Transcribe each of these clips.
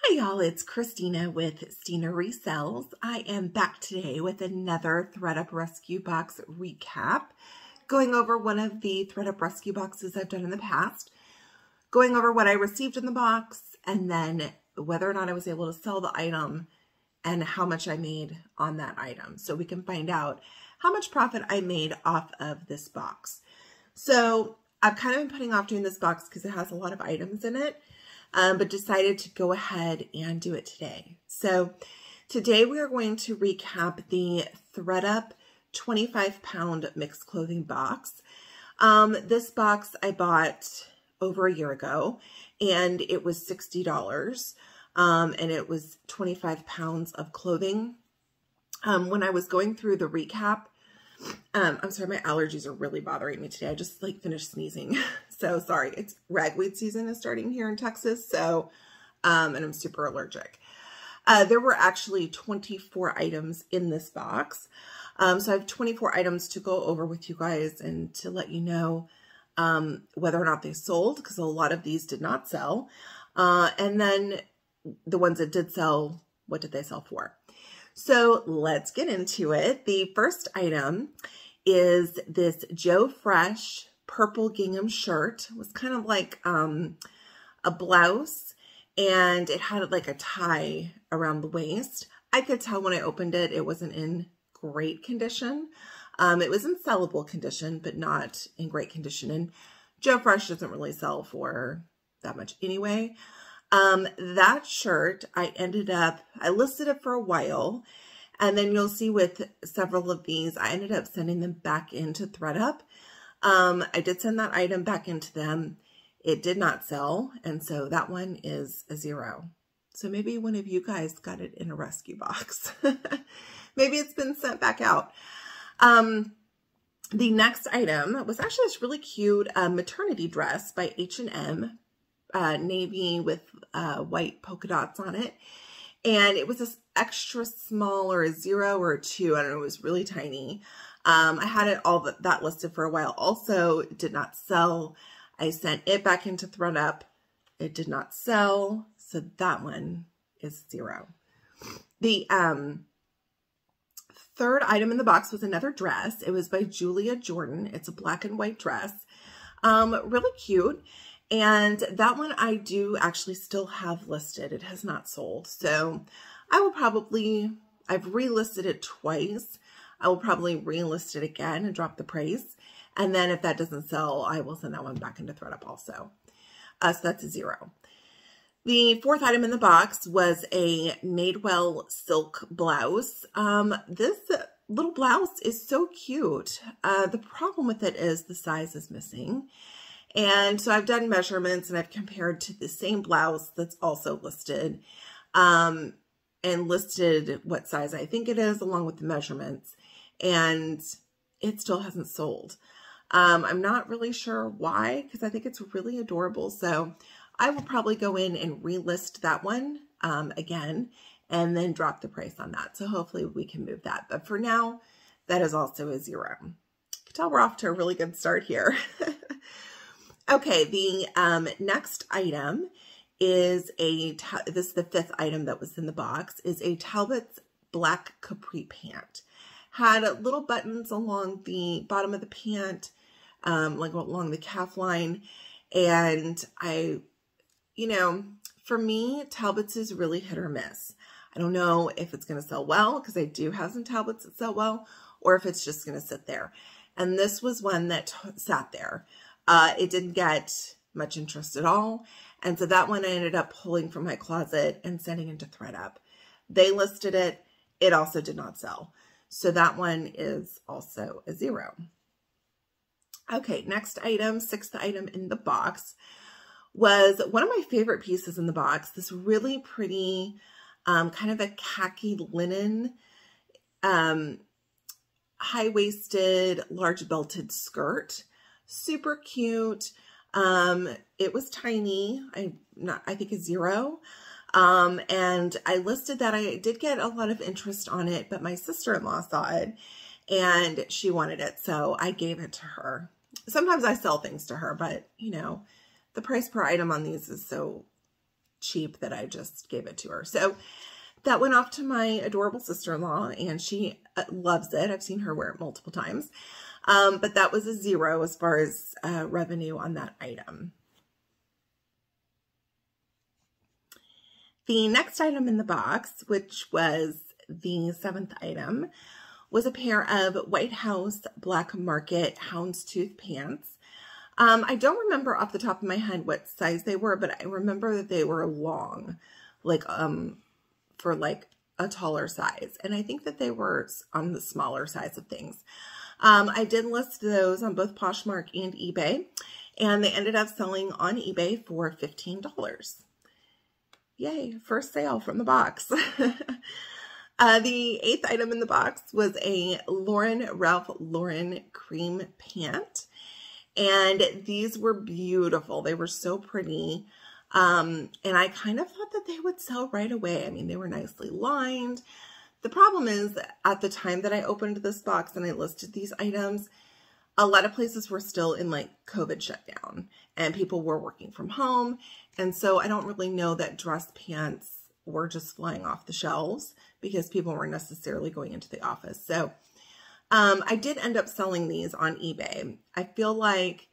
Hi y'all, it's Christina with Stina Resells. I am back today with another Thredup Rescue Box recap, going over one of the Thredup Rescue Boxes I've done in the past, going over what I received in the box, and then whether or not I was able to sell the item and how much I made on that item, so we can find out how much profit I made off of this box. So I've kind of been putting off doing this box because it has a lot of items in it. But decided to go ahead and do it today. So today we are going to recap the Thredup 25-pound mixed clothing box. This box I bought over a year ago, and it was $60, and it was 25 pounds of clothing. When I was going through the recap, I'm sorry, my allergies are really bothering me today. I just finished sneezing. So sorry, it's ragweed season is starting here in Texas. So, and I'm super allergic. There were actually 24 items in this box. So I have 24 items to go over with you guys and to let you know, whether or not they sold, because a lot of these did not sell. And then the ones that did sell, what did they sell for? So let's get into it. The first item is this Joe Fresh purple gingham shirt. It was kind of like a blouse, and it had like a tie around the waist. I could tell when I opened it, it wasn't in great condition. It was in sellable condition, but not in great condition. And Joe Fresh doesn't really sell for that much anyway. That shirt, I listed it for a while, and then you'll see with several of these, I ended up sending them back into Thredup. I did send that item back into them. It did not sell, and so that one is a 0. So maybe one of you guys got it in a rescue box. Maybe it's been sent back out. The next item was actually this really cute maternity dress by H&M. Navy with white polka dots on it, and it was this extra small, or a 0 or a 2. I don't know. It was really tiny. I had it all that listed for a while. Also, it did not sell. I sent it back into Thredup. It did not sell, so that one is 0. The third item in the box was another dress. It was by Julia Jordan. It's a black and white dress. Really cute. And that one I do actually still have listed. It has not sold. So I will probably, I've relisted it twice. I will probably relist it again and drop the price. And then if that doesn't sell, I will send that one back into Thredup also. So that's a 0. The fourth item in the box was a Madewell silk blouse. This little blouse is so cute. The problem with it is the size is missing. And so I've done measurements, and I've compared to the same blouse that's also listed, and listed what size I think it is along with the measurements, and it still hasn't sold. I'm not really sure why, because I think it's really adorable. So I will probably go in and relist that one again, and then drop the price on that. So hopefully we can move that. But for now, that is also a 0. You can tell we're off to a really good start here. Okay, the next item is this is the 5th item that was in the box, is a Talbots black capri pant. Had little buttons along the bottom of the pant, like along the calf line. And for me, Talbots is really hit or miss. I don't know if it's going to sell well, because I do have some Talbots that sell well, or if it's just going to sit there. And this was one that sat there. It didn't get much interest at all. And so that one I ended up pulling from my closet and sending into Thredup. They listed it. It also did not sell. So that one is also a 0. Okay, next item, 6th item in the box, was one of my favorite pieces in the box. This really pretty, kind of a khaki linen, high-waisted, large belted skirt. Super cute. It was tiny. I think a 0. And I listed that. I did get a lot of interest on it, but my sister-in-law saw it and she wanted it, so I gave it to her. Sometimes I sell things to her, but the price per item on these is so cheap that I just gave it to her. So that went off to my adorable sister-in-law, and she loves it. I've seen her wear it multiple times. But that was a 0 as far as revenue on that item. The next item in the box, which was the 7th item, was a pair of White House Black Market houndstooth pants. I don't remember off the top of my head what size they were, but I remember that they were long, like for like a taller size. And I think that they were on the smaller size of things. I did list those on both Poshmark and eBay, and they ended up selling on eBay for $15. Yay, first sale from the box. The 8th item in the box was a Ralph Lauren cream pant. And these were beautiful. They were so pretty. And I kind of thought that they would sell right away. I mean, they were nicely lined. The problem is, at the time that I opened this box and I listed these items, a lot of places were still in like COVID shutdown and people were working from home. And so I don't really know that dress pants were just flying off the shelves because people weren't necessarily going into the office. So I did end up selling these on eBay. I feel like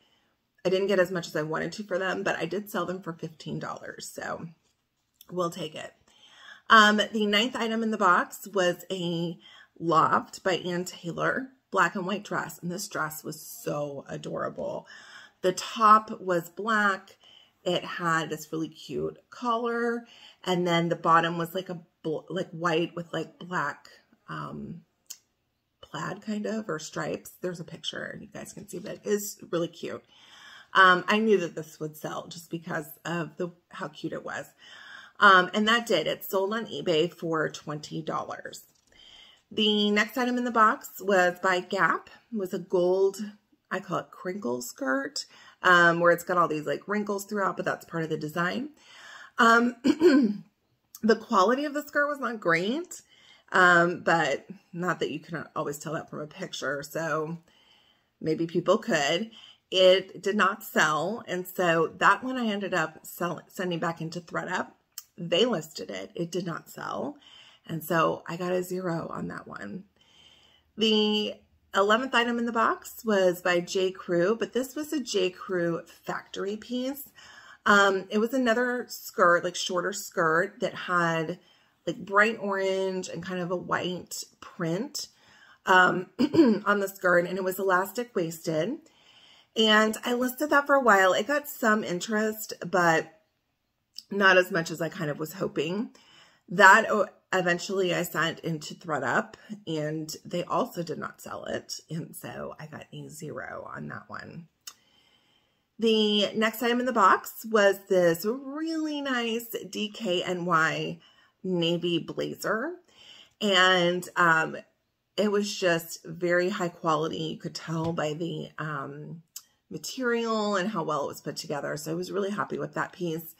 I didn't get as much as I wanted to for them, but I did sell them for $15. So we'll take it. The 9th item in the box was a Loft by Ann Taylor black and white dress. And this dress was so adorable. The top was black. It had this really cute collar. And then the bottom was like white with like black plaid kind of, or stripes. There's a picture, you guys can see, but it is really cute. I knew that this would sell just because of how cute it was. And that did. It sold on eBay for $20. The next item in the box was by Gap. It was a gold, I call it crinkle skirt, where it's got all these like wrinkles throughout, but that's part of the design. The quality of the skirt was not great, but not that you can always tell that from a picture. So maybe people could. It did not sell. And so that one I ended up sending back into Thredup. They listed it. It did not sell. And so I got a 0 on that one. The 11th item in the box was by JCrew, but this was a JCrew factory piece. It was another skirt, like shorter skirt that had like bright orange and kind of a white print on the skirt, and it was elastic waisted. And I listed that for a while. It got some interest, but not as much as I kind of was hoping. That eventually I sent into Thredup, and they also did not sell it. And so I got a 0 on that one. The next item in the box was this really nice DKNY navy blazer. And it was just very high quality. You could tell by the material and how well it was put together. So I was really happy with that piece.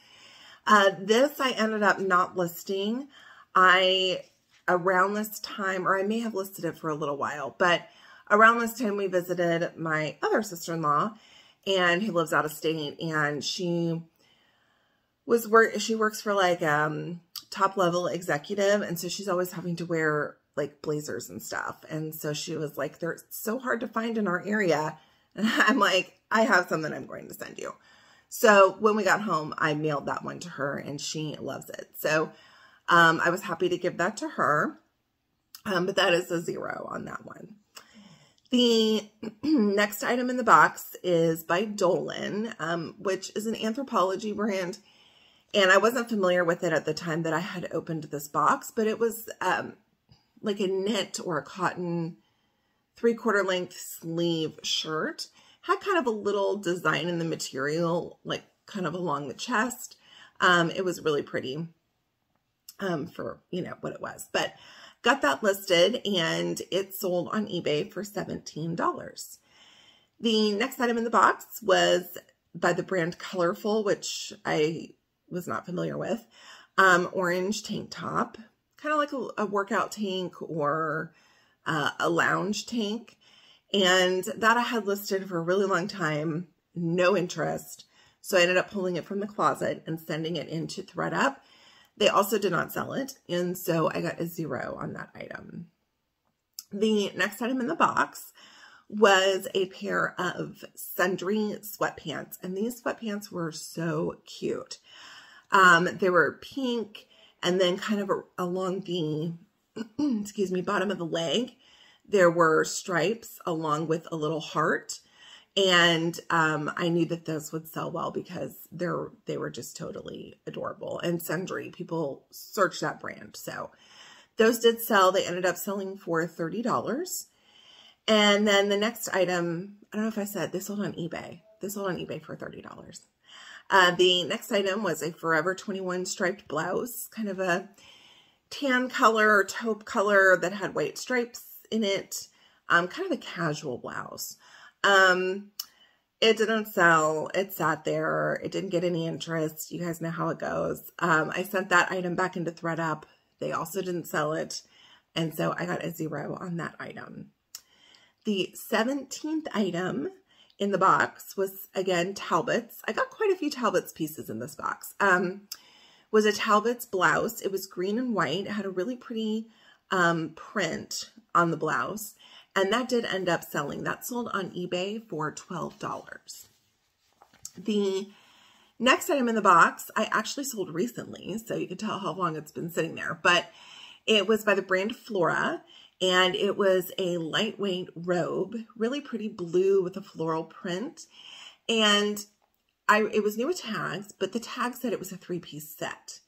This I ended up not listing. Around this time, or I may have listed it for a little while, but around this time we visited my other sister-in-law, and who lives out of state, and she works for like top level executive, and so she's always having to wear like blazers and stuff. And so she was like, they're so hard to find in our area. And I'm like, I have something I'm going to send you. So when we got home, I mailed that one to her, and she loves it. So I was happy to give that to her, but that is a 0 on that one. The next item in the box is by Dolan, which is an Anthropologie brand, and I wasn't familiar with it at the time that I had opened this box, but it was like a knit or a cotton 3/4 length sleeve shirt. Had kind of a little design in the material, like kind of along the chest. It was really pretty for, you know, what it was, but got that listed, and it sold on eBay for $17. The next item in the box was by the brand Colorful, which I was not familiar with. Orange tank top, kind of like a workout tank or a lounge tank. And that I had listed for a really long time, no interest. So I ended up pulling it from the closet and sending it into Thredup. They also did not sell it, and so I got a 0 on that item. The next item in the box was a pair of sundry sweatpants, and these sweatpants were so cute. They were pink, and then kind of along the, excuse me, bottom of the leg, there were stripes along with a little heart. And I knew that those would sell well because they were just totally adorable. And sundry, people search that brand. So those did sell. They ended up selling for $30. And then the next item, I don't know if I said, they sold on eBay. They sold on eBay for $30. The next item was a Forever 21 striped blouse, kind of a tan color, taupe color that had white stripes in it. Kind of a casual blouse. It didn't sell. It sat there. It didn't get any interest. You guys know how it goes. I sent that item back into Thredup. They also didn't sell it. And so I got a 0 on that item. The 17th item in the box was, again, Talbots. I got quite a few Talbots pieces in this box. Was a Talbots blouse. It was green and white. It had a really pretty print on the blouse. And that did end up selling. That sold on eBay for $12. The next item in the box, I actually sold recently, so you can tell how long it's been sitting there. But it was by the brand Flora, and it was a lightweight robe, really pretty blue with a floral print. And it was new with tags, but the tag said it was a 3-piece set.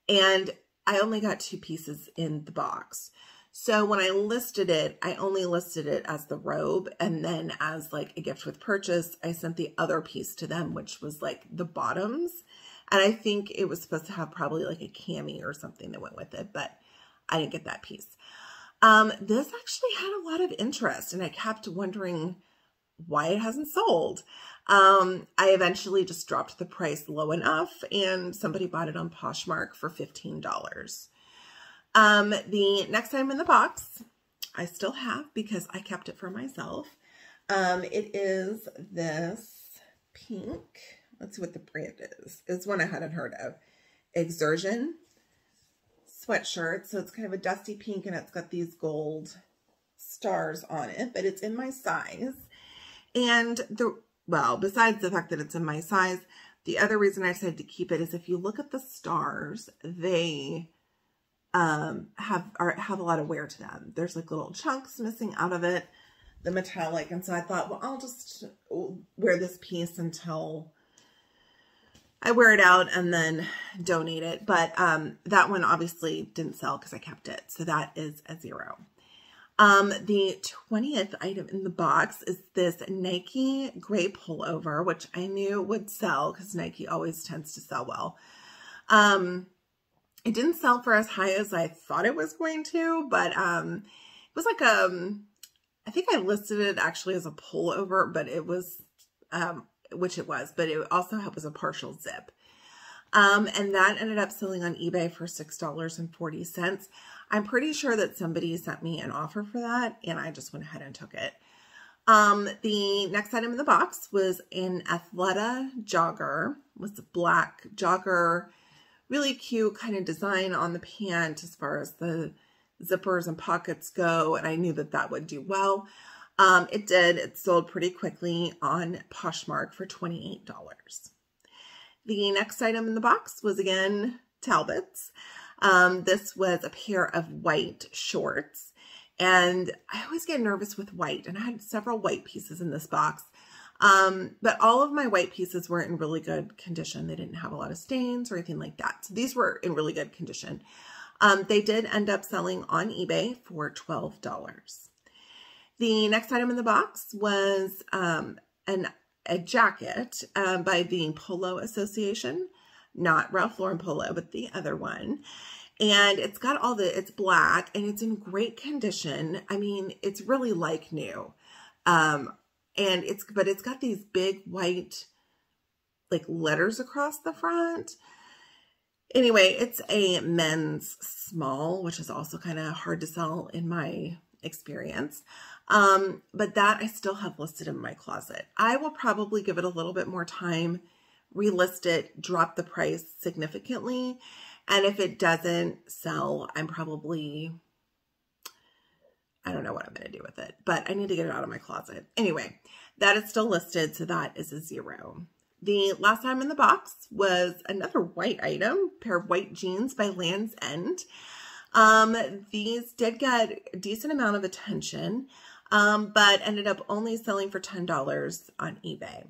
And I only got 2 pieces in the box. So when I listed it, I only listed it as the robe, and then as like a gift with purchase, I sent the other piece to them, which was like the bottoms. And I think it was supposed to have probably like a cami or something that went with it, but I didn't get that piece. This actually had a lot of interest, and I kept wondering why it hasn't sold. I eventually just dropped the price low enough, and somebody bought it on Poshmark for $15. The next item in the box, I still have because I kept it for myself. It is this pink, let's see what the brand is. It's one I hadn't heard of. Exertion sweatshirt. So it's kind of a dusty pink, and it's got these gold stars on it, but it's in my size. And well, besides the fact that it's in my size, the other reason I decided to keep it is if you look at the stars, they have a lot of wear to them. There's like little chunks missing out of it, the metallic. And so I thought, well, I'll just wear this piece until I wear it out and then donate it. But that one obviously didn't sell because I kept it. So that is a 0. The 20th item in the box is this Nike gray pullover, which I knew would sell because Nike always tends to sell well. It didn't sell for as high as I thought it was going to, but it was like I think I listed it actually as a pullover, but it was, which it was, but it also was a partial zip. And that ended up selling on eBay for $6.40. I'm pretty sure that somebody sent me an offer for that, and I just went ahead and took it. The next item in the box was an Athleta jogger. It was a black jogger, really cute kind of design on the pant as far as the zippers and pockets go, and I knew that that would do well. It did. It sold pretty quickly on Poshmark for $28. The next item in the box was, again, Talbots. This was a pair of white shorts, and I always get nervous with white, and I had several white pieces in this box. But all of my white pieces were in really good condition. They didn't have a lot of stains or anything like that. So these were in really good condition. They did end up selling on eBay for $12. The next item in the box was a jacket by the Polo Association, not Ralph Lauren Polo, but the other one. And it's got it's black, and it's in great condition. I mean, it's really like new. But it's got these big white, like, letters across the front. Anyway, it's a men's small, which is also kind of hard to sell in my experience. But that I still have listed in my closet. I will probably give it a little bit more time relist it, drop the price significantly. And if it doesn't sell, I'm probably, I don't know what I'm going to do with it, but I need to get it out of my closet. Anyway, that is still listed, so that is a 0. The last item in the box was another white item, pair of white jeans by Land's End. These did get a decent amount of attention, but ended up only selling for $10 on eBay.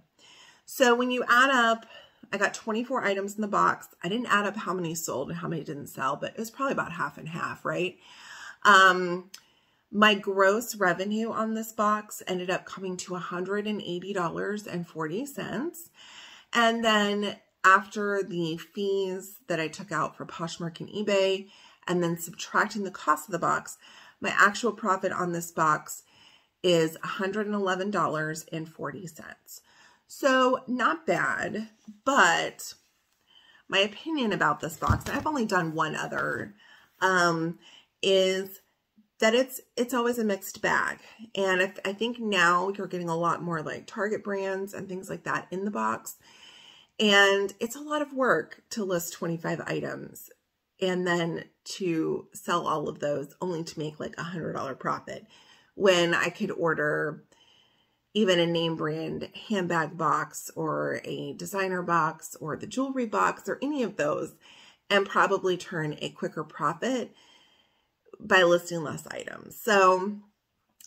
So when you add up, I got 24 items in the box. I didn't add up how many sold and how many didn't sell, but it was probably about half and half, right? My gross revenue on this box ended up coming to $180.40. And then after the fees that I took out for Poshmark and eBay, and then subtracting the cost of the box, my actual profit on this box is $111.40. So not bad, but my opinion about this box, and I've only done one other, is that it's always a mixed bag. And I think now you're getting a lot more like Target brands and things like that in the box. And it's a lot of work to list 25 items and then to sell all of those only to make like $100 profit, when I could order even a name brand handbag box or a designer box or the jewelry box or any of those and probably turn a quicker profit by listing less items. So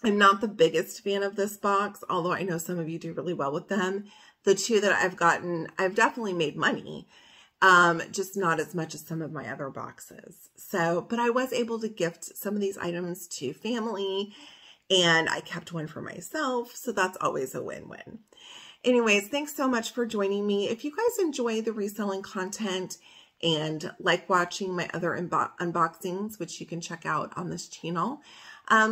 I'm not the biggest fan of this box, although I know some of you do really well with them. The two that I've gotten, I've definitely made money, just not as much as some of my other boxes. So, but I was able to gift some of these items to family, and I kept one for myself. So that's always a win-win. Anyways, thanks so much for joining me. If you guys enjoy the reselling content and like watching my other unboxings, which you can check out on this channel,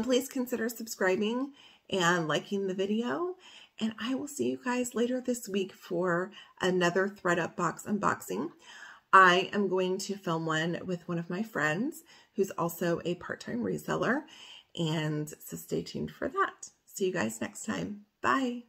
please consider subscribing and liking the video. And I will see you guys later this week for another Thredup box unboxing. I am going to film one with one of my friends who's also a part-time reseller. And so stay tuned for that. See you guys next time. Bye.